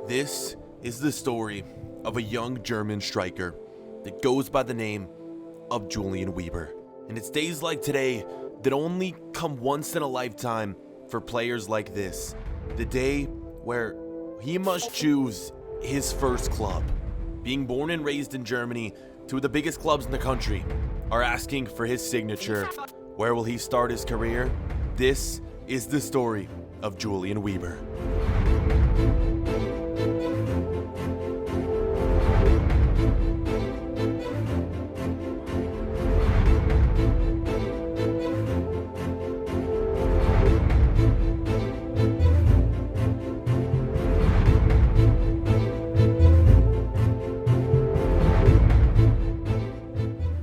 This is the story of a young German striker that goes by the name of Julian Weber. And it's days like today that only come once in a lifetime for players like this. The day where he must choose his first club. Being born and raised in Germany, two of the biggest clubs in the country are asking for his signature. Where will he start his career? This is the story of Julian Weber.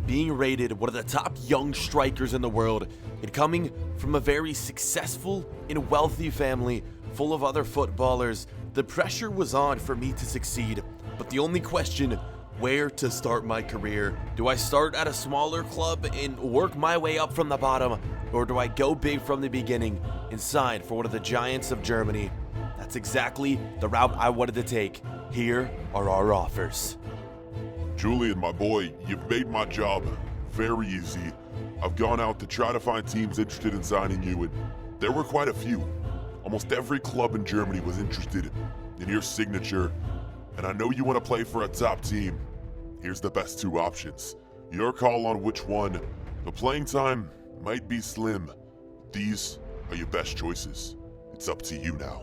Being rated one of the top young strikers in the world and coming from a very successful and wealthy family full of other footballers, the pressure was on for me to succeed. But the only question, where to start my career? Do I start at a smaller club and work my way up from the bottom, or do I go big from the beginning and sign for one of the giants of Germany? That's exactly the route I wanted to take. Here are our offers. Julian, my boy, you've made my job very easy. I've gone out to try to find teams interested in signing you, and there were quite a few. Almost every club in Germany was interested in your signature, and I know you want to play for a top team. Here's the best two options. Your call on which one. The playing time might be slim. These are your best choices. It's up to you now.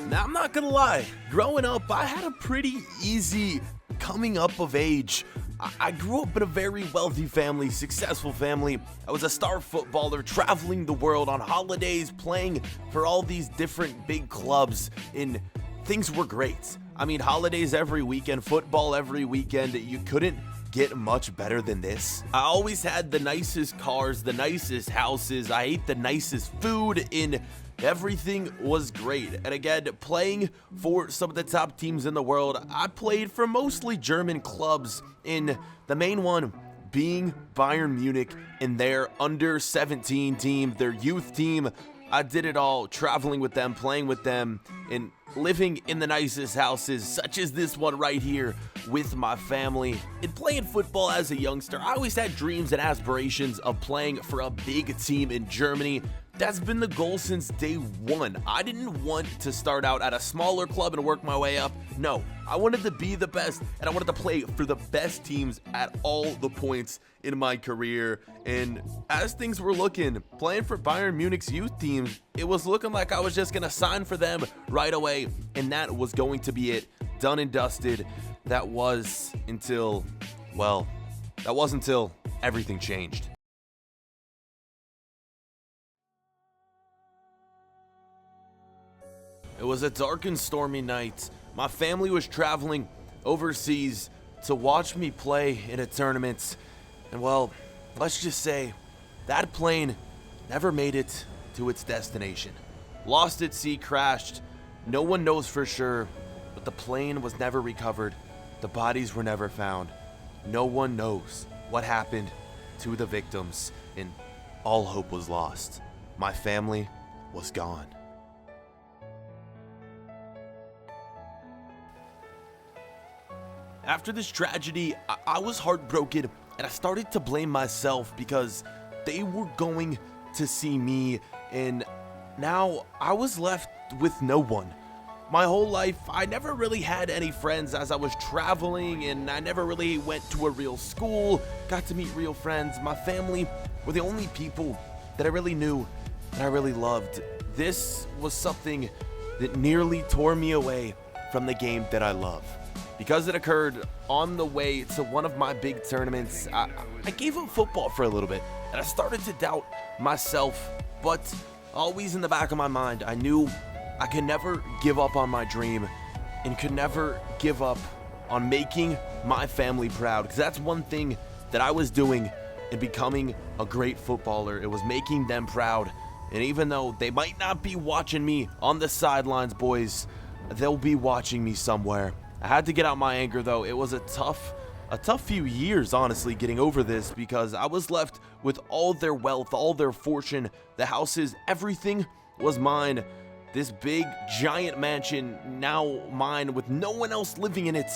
Now, I'm not gonna lie, growing up, I had a pretty easy coming up of age. I grew up in a very wealthy family, successful family. I was a star footballer, traveling the world on holidays, playing for all these different big clubs, and things were great. I mean, holidays every weekend, football every weekend. You couldn't get much better than this. I always had the nicest cars, the nicest houses. I ate the nicest food, and everything was great. And again, playing for some of the top teams in the world, I played for mostly German clubs, in the main one being Bayern Munich and their under 17 team, their youth team. I did it all, traveling with them, playing with them, and living in the nicest houses, such as this one right here, with my family. And playing football as a youngster, I always had dreams and aspirations of playing for a big team in Germany. That's been the goal since day one. I didn't want to start out at a smaller club and work my way up. No, I wanted to be the best, and I wanted to play for the best teams at all the points in my career. And as things were looking, playing for Bayern Munich's youth team, it was looking like I was just gonna sign for them right away, and that was going to be it. Done and dusted. That was until everything changed. It was a dark and stormy night. My family was traveling overseas to watch me play in a tournament. And well, let's just say that plane never made it to its destination. Lost at sea, crashed. No one knows for sure, but the plane was never recovered. The bodies were never found. No one knows what happened to the victims, and all hope was lost. My family was gone. After this tragedy, I was heartbroken, and I started to blame myself because they were going to see me, and now I was left with no one. My whole life, I never really had any friends as I was traveling, and I never really went to a real school, got to meet real friends. My family were the only people that I really knew and I really loved. This was something that nearly tore me away from the game that I love. Because it occurred on the way to one of my big tournaments, I gave up football for a little bit, and I started to doubt myself, but always in the back of my mind, I knew I could never give up on my dream and could never give up on making my family proud, because that's one thing that I was doing in becoming a great footballer. It was making them proud. And even though they might not be watching me on the sidelines, boys, they'll be watching me somewhere. I had to get out my anger, though. It was a tough few years, honestly, getting over this, because I was left with all their wealth, all their fortune, the houses, everything was mine. This big, giant mansion, now mine, with no one else living in it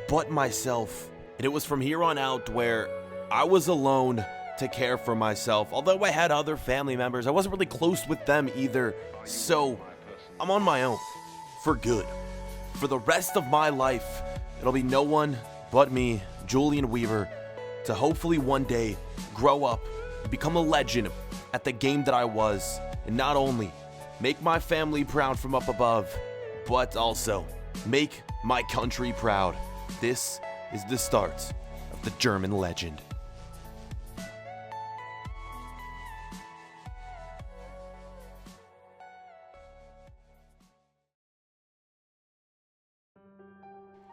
but myself. And it was from here on out where I was alone to care for myself. Although I had other family members, I wasn't really close with them either. So I'm on my own for good. For the rest of my life, it'll be no one but me, Julian Weber, to hopefully one day grow up and become a legend at the game that I was, and not only make my family proud from up above, but also make my country proud. This is the start of the German legend.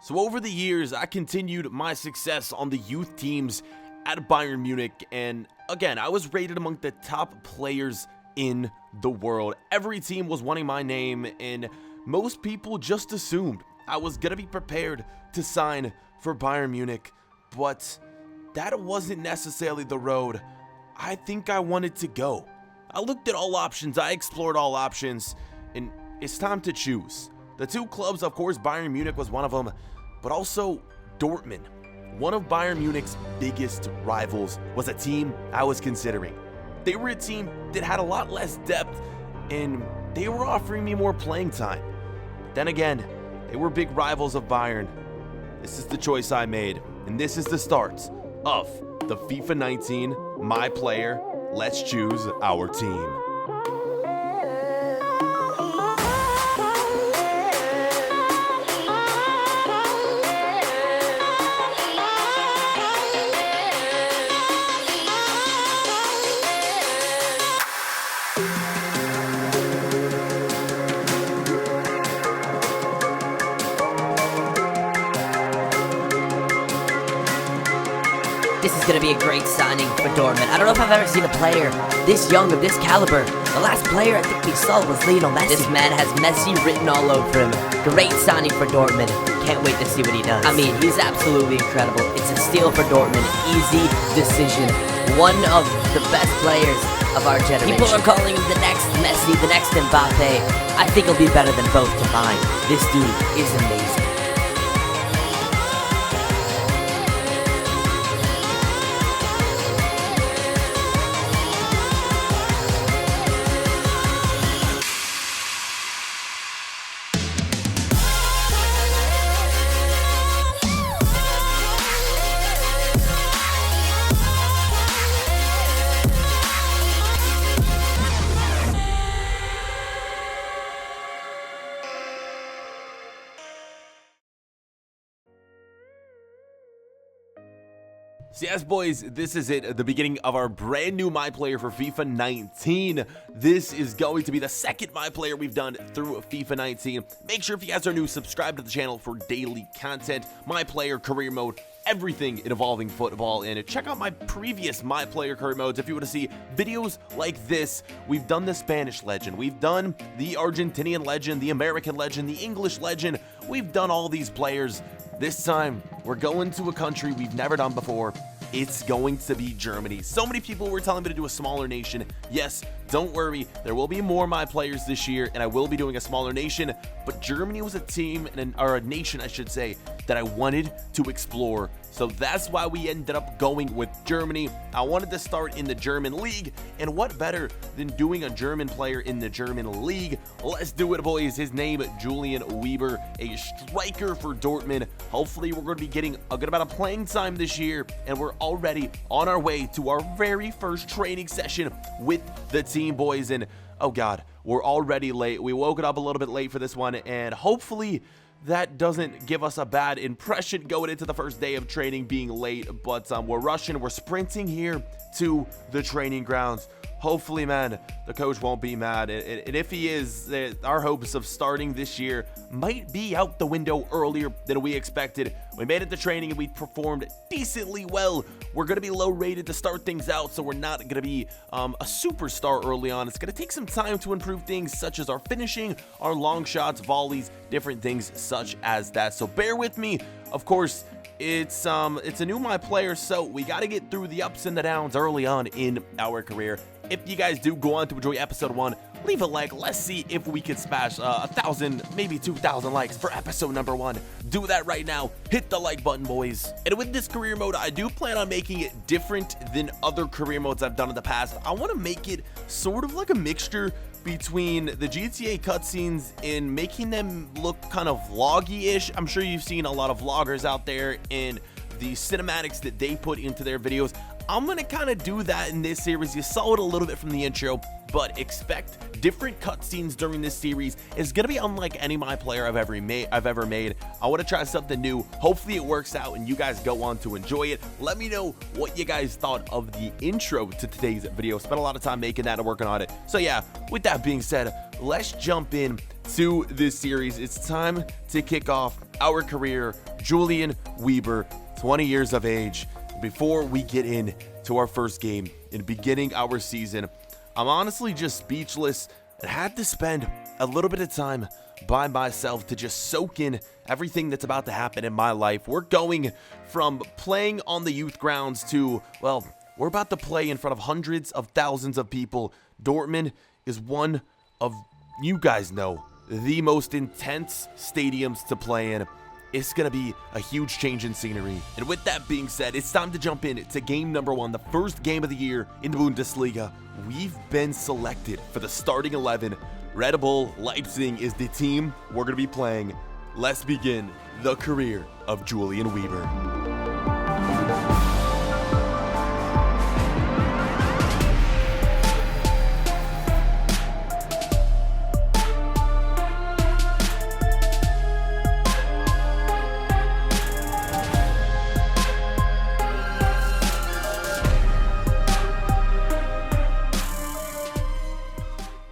So over the years, I continued my success on the youth teams at Bayern Munich, and again, I was rated among the top players in the world. Every team was wanting my name, and most people just assumed I was gonna be prepared to sign for Bayern Munich, but that wasn't necessarily the road I think I wanted to go. I looked at all options, I explored all options, and it's time to choose. The two clubs, of course, Bayern Munich was one of them, but also Dortmund. One of Bayern Munich's biggest rivals was a team I was considering. They were a team that had a lot less depth, and they were offering me more playing time. But then again, they were big rivals of Bayern. This is the choice I made, and this is the start of the FIFA 19 My Player. Let's choose our team. This is going to be a great signing for Dortmund. I don't know if I've ever seen a player this young, of this caliber. The last player I think we saw was Lionel Messi. This man has Messi written all over him. Great signing for Dortmund. Can't wait to see what he does. I mean, he's absolutely incredible. It's a steal for Dortmund. Easy decision. One of the best players of our generation. People are calling him the next Messi, the next Mbappe. I think he'll be better than both combined. This dude is amazing. So yes, boys, this is it, the beginning of our brand new My Player for FIFA 19. This is going to be the second My Player we've done through FIFA 19. Make sure if you guys are new, subscribe to the channel for daily content, My Player, Career Mode, everything involving football, and check out my previous My Player career modes if you want to see videos like this. We've done the Spanish legend, we've done the Argentinian legend, the American legend, the English legend. We've done all these players. This time, we're going to a country we've never done before. It's going to be Germany. So many people were telling me to do a smaller nation. Yes, don't worry, there will be more My Players this year, and I will be doing a smaller nation, but Germany was a team, or a nation, I should say, that I wanted to explore. So that's why we ended up going with Germany. I wanted to start in the German league, and what better than doing a German player in the German league? Let's do it, boys. His name, Julian Weber, a striker for Dortmund. Hopefully, we're going to be getting a good amount of playing time this year, and we're already on our way to our very first training session with the team, boys. And oh God, we're already late. We woke up a little bit late for this one, and hopefully that doesn't give us a bad impression going into the first day of training being late. But we're rushing, we're sprinting here to the training grounds. Hopefully, man, the coach won't be mad. And if he is, our hopes of starting this year might be out the window earlier than we expected. We made it to training and we performed decently well. We're going to be low rated to start things out, so we're not going to be a superstar early on. It's going to take some time to improve things such as our finishing, our long shots, volleys, different things such as that. So bear with me. Of course, it's a new my player, so we got to get through the ups and the downs early on in our career. If you guys do go on to enjoy episode 1, leave a like. Let's see if we can smash 1,000, maybe 2,000 likes for episode number 1. Do that right now. Hit the like button, boys. And with this career mode, I do plan on making it different than other career modes I've done in the past. I want to make it sort of like a mixture between the GTA cutscenes and making them look kind of vloggy-ish. I'm sure you've seen a lot of vloggers out there and the cinematics that they put into their videos. I'm gonna kind of do that in this series. You saw it a little bit from the intro, but expect different cutscenes during this series. It's gonna be unlike any my player I've ever made. I want to try something new. Hopefully it works out and you guys go on to enjoy it. Let me know what you guys thought of the intro to today's video. Spent a lot of time making that and working on it. So yeah, with that being said, let's jump in to this series. It's time to kick off our career. Julian Weber, 20 years of age. Before we get into our first game and beginning our season, I'm honestly just speechless and had to spend a little bit of time by myself to just soak in everything that's about to happen in my life. We're going from playing on the youth grounds to, well, we're about to play in front of hundreds of thousands of people. Dortmund is one of, you guys know, the most intense stadiums to play in. It's going to be a huge change in scenery. And with that being said, it's time to jump in to game number 1, the first game of the year in the Bundesliga. We've been selected for the starting 11. Red Bull Leipzig is the team we're going to be playing. Let's begin the career of Julian Weber.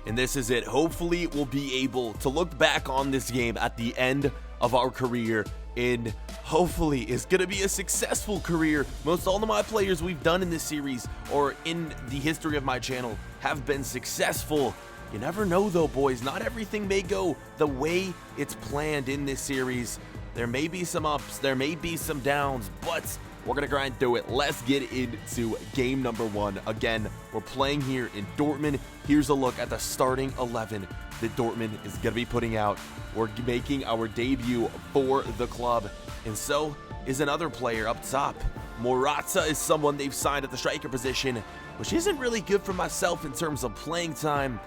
And this is it. Hopefully we'll be able to look back on this game at the end of our career, and hopefully it's going to be a successful career. Most all of my players we've done in this series or in the history of my channel have been successful. You never know though, boys. Not everything may go the way it's planned in this series. There may be some ups, there may be some downs, but we're going to grind through it. Let's get into game number 1. Again, we're playing here in Dortmund. Here's a look at the starting 11 that Dortmund is going to be putting out. We're making our debut for the club. And so is another player up top. Morata is someone they've signed at the striker position, which isn't really good for myself in terms of playing time.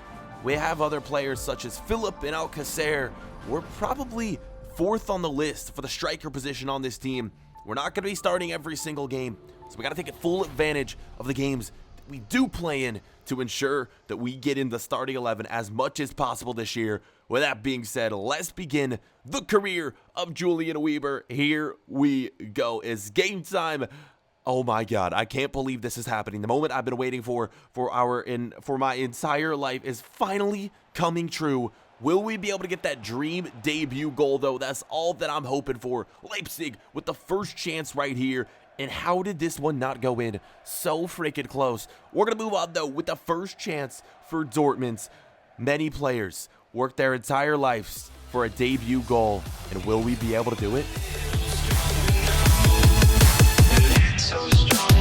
We have other players such as Philip and Alcacer. We're probably 4th on the list for the striker position on this team. We're not going to be starting every single game, so we got to take full advantage of the games that we do play in to ensure that we get in the starting 11 as much as possible this year. With that being said, let's begin the career of Julian Weber. Here we go. It's game time. Oh my God, I can't believe this is happening. The moment I've been waiting for my entire life is finally coming true. Will we be able to get that dream debut goal, though? That's all that I'm hoping for. Leipzig with the first chance right here. And how did this one not go in? So freaking close. We're going to move on, though, with the first chance for Dortmund. Many players work their entire lives for a debut goal. And will we be able to do it? So strong.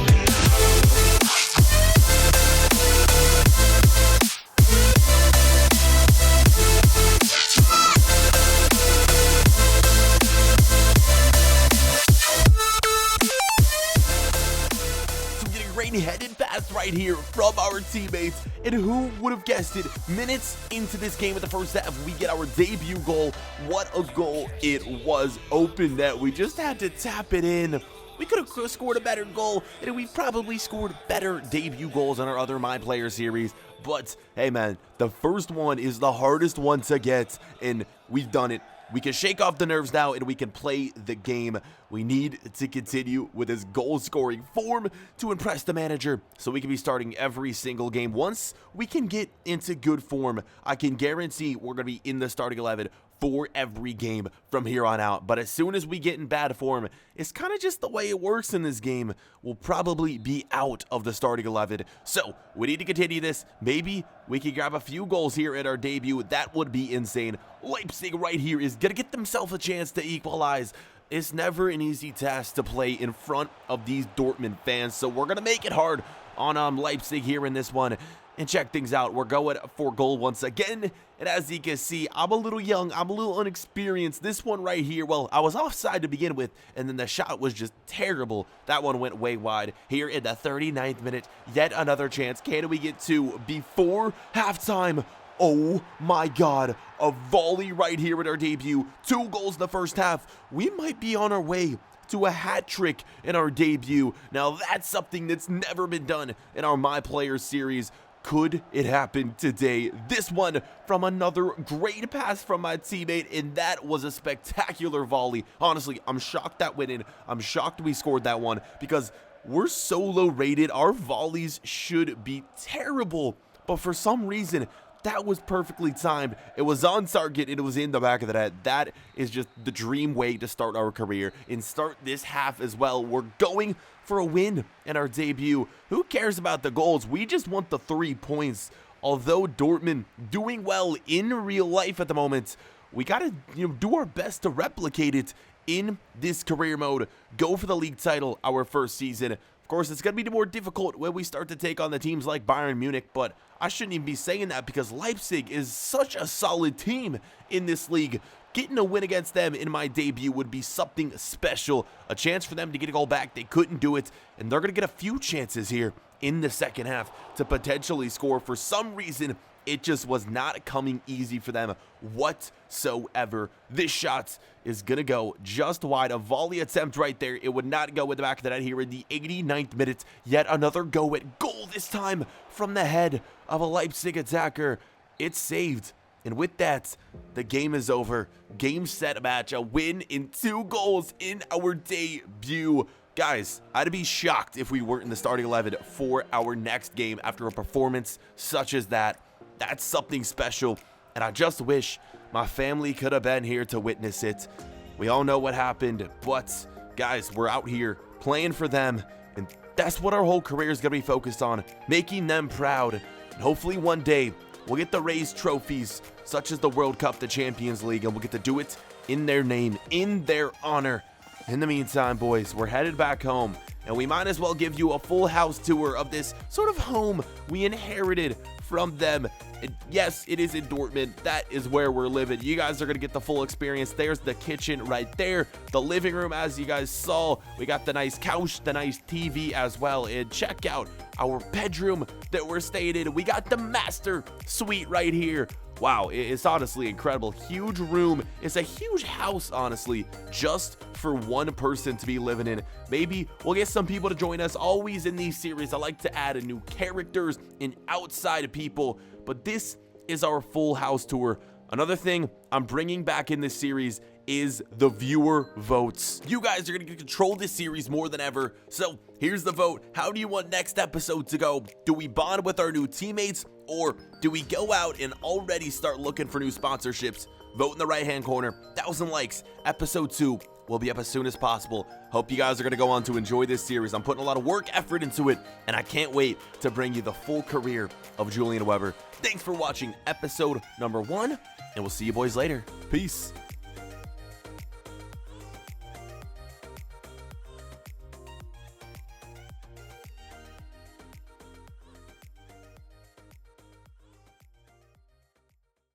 Headed pass right here from our teammates, and who would have guessed it? Minutes into this game of the first half, we get our debut goal. What a goal it was. Open net. We just had to tap it in. We could have scored a better goal, and we probably scored better debut goals on our other My Player series. But hey man, the first one is the hardest one to get, and we've done it. We can shake off the nerves now, and we can play the game. We need to continue with this goal-scoring form to impress the manager, so we can be starting every single game. Once we can get into good form, I can guarantee we're going to be in the starting 11 for every game from here on out. But as soon as we get in bad form, it's kind of just the way it works in this game. We'll probably be out of the starting 11. So we need to continue this. Maybe we can grab a few goals here at our debut. That would be insane. Leipzig right here is going to get themselves a chance to equalize. It's never an easy task to play in front of these Dortmund fans, so we're going to make it hard on Leipzig here in this one. And check things out, we're going for goal once again, and as you can see, I'm a little young, I'm a little unexperienced. This one right here, well, I was offside to begin with, and then the shot was just terrible. That one went way wide. Here in the 39th minute, yet another chance. Can we get two before halftime? Oh my god, a volley right here at our debut. 2 goals in the first half. We might be on our way to a hat trick in our debut. Now that's something that's never been done in our My Players series. Could it happen today? This one from another great pass from my teammate, and that was a spectacular volley. Honestly, I'm shocked that went in. I'm shocked we scored that one because we're so low rated. Our volleys should be terrible, but for some reason, that was perfectly timed. It was on target, and it was in the back of the net. That is just the dream way to start our career and start this half as well. We're going for a win in our debut. Who cares about the goals? We just want the 3 points. Although Dortmund doing well in real life at the moment, we gotta do our best to replicate it in this career mode. Go for the league title our first season. Of course, it's going to be more difficult when we start to take on the teams like Bayern Munich, but I shouldn't even be saying that because Leipzig is such a solid team in this league. Getting a win against them in my debut would be something special. A chance for them to get a goal back. They couldn't do it, and they're going to get a few chances here in the second half to potentially score. For some reason, it just was not coming easy for them whatsoever. This shot is going to go just wide. A volley attempt right there. It would not go with the back of the net here in the 89th minute. Yet another go at goal, this time from the head of a Leipzig attacker. It's saved. And with that, the game is over. Game, set, match. A win in 2 goals in our debut. Guys, I'd be shocked if we weren't in the starting 11 for our next game after a performance such as that. That's something special, and I just wish my family could have been here to witness it. We all know what happened, but guys, we're out here playing for them, and that's what our whole career is going to be focused on, making them proud. And hopefully one day we'll get to raise trophies such as the World Cup, the Champions League, and we'll get to do it in their name, in their honor. In the meantime, boys, we're headed back home, and we might as well give you a full house tour of this sort of home we inherited from them. And yes, it is in Dortmund. That is where we're living. You guys are going to get the full experience. There's the kitchen right there. The living room, as you guys saw. We got the nice couch, the nice TV as well. And check out our bedroom that we're staying in. We got the master suite right here. Wow, it's honestly incredible. Huge room. It's a huge house, honestly, just for one person to be living in. Maybe we'll get some people to join us. Always in these series, I like to add new characters and outside people, but this is our full house tour. Another thing I'm bringing back in this series is the viewer votes. You guys are going to control this series more than ever. So here's the vote. How do you want next episode to go? Do we bond with our new teammates, or do we go out and already start looking for new sponsorships? Vote in the right hand corner. 1,000 likes. Episode 2 will be up as soon as possible. Hope you guys are going to go on to enjoy this series. I'm putting a lot of work, effort into it, and I can't wait to bring you the full career of Julian Weber. Thanks for watching episode number 1, and we'll see you boys later. Peace.